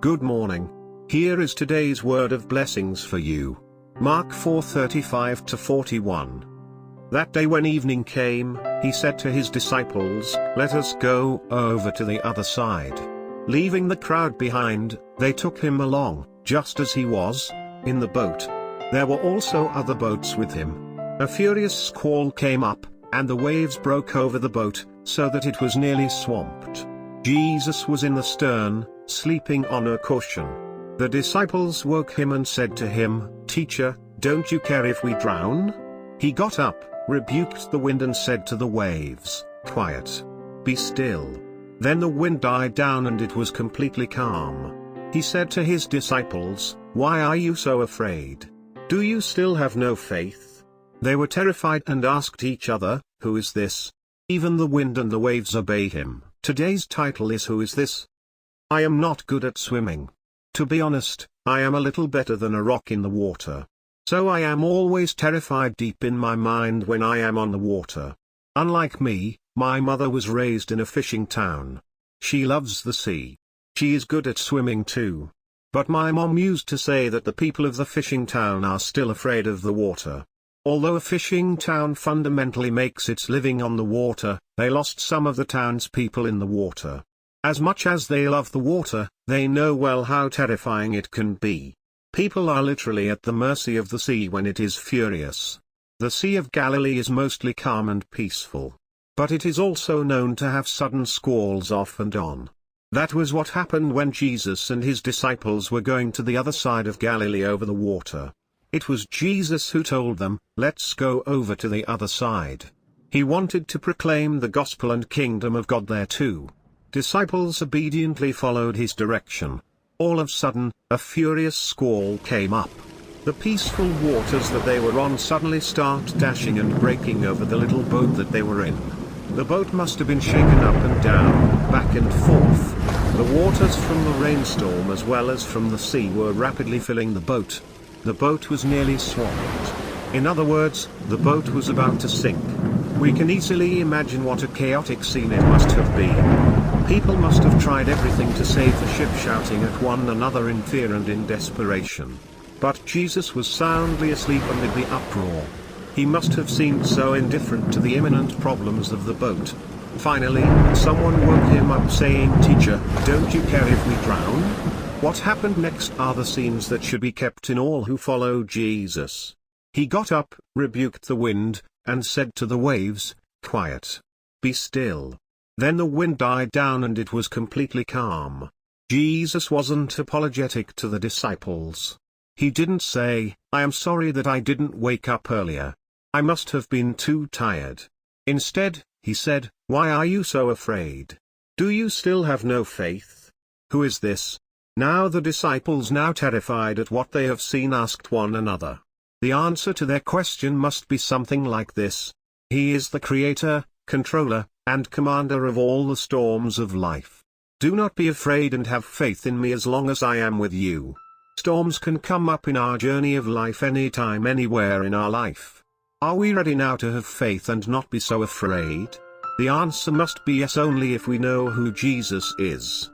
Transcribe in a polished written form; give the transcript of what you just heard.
Good morning. Here is today's word of blessings for you. Mark 4:35-41. That day when evening came, he said to his disciples, "Let us go over to the other side." Leaving the crowd behind, they took him along, just as he was, in the boat. There were also other boats with him. A furious squall came up, and the waves broke over the boat, so that it was nearly swamped. Jesus was in the stern, sleeping on a cushion. The disciples woke him and said to him, "Teacher, don't you care if we drown?" He got up, rebuked the wind and said to the waves, "Quiet. Be still." Then the wind died down and it was completely calm. He said to his disciples, "Why are you so afraid? Do you still have no faith?" They were terrified and asked each other, "Who is this? Even the wind and the waves obey him." Today's title is "Who is this?" I am not good at swimming. To be honest, I am a little better than a rock in the water. So I am always terrified deep in my mind when I am on the water. Unlike me, my mother was raised in a fishing town. She loves the sea. She is good at swimming too. But my mom used to say that the people of the fishing town are still afraid of the water. Although a fishing town fundamentally makes its living on the water, they lost some of the town's people in the water. As much as they love the water, they know well how terrifying it can be. People are literally at the mercy of the sea when it is furious. The Sea of Galilee is mostly calm and peaceful. But it is also known to have sudden squalls off and on. That was what happened when Jesus and his disciples were going to the other side of Galilee over the water. It was Jesus who told them, "Let's go over to the other side." He wanted to proclaim the gospel and kingdom of God there too. Disciples obediently followed his direction. All of a sudden, a furious squall came up. The peaceful waters that they were on suddenly start dashing and breaking over the little boat that they were in. The boat must have been shaken up and down, back and forth. The waters from the rainstorm as well as from the sea were rapidly filling the boat. The boat was nearly swamped. In other words, the boat was about to sink. We can easily imagine what a chaotic scene it must have been. People must have tried everything to save the ship, shouting at one another in fear and in desperation. But Jesus was soundly asleep amid the uproar. He must have seemed so indifferent to the imminent problems of the boat. Finally, someone woke him up saying, "Teacher, don't you care if we drown?" What happened next are the scenes that should be kept in all who follow Jesus. He got up, rebuked the wind, and said to the waves, "Quiet. Be still." Then the wind died down and it was completely calm. Jesus wasn't apologetic to the disciples. He didn't say, "I am sorry that I didn't wake up earlier. I must have been too tired." Instead, he said, "Why are you so afraid? Do you still have no faith? Who is this?" Now the disciples, now terrified at what they have seen, asked one another. The answer to their question must be something like this: He is the creator, controller, and commander of all the storms of life. Do not be afraid and have faith in me as long as I am with you. Storms can come up in our journey of life anytime, anywhere in our life. Are we ready now to have faith and not be so afraid? The answer must be yes, only if we know who Jesus is.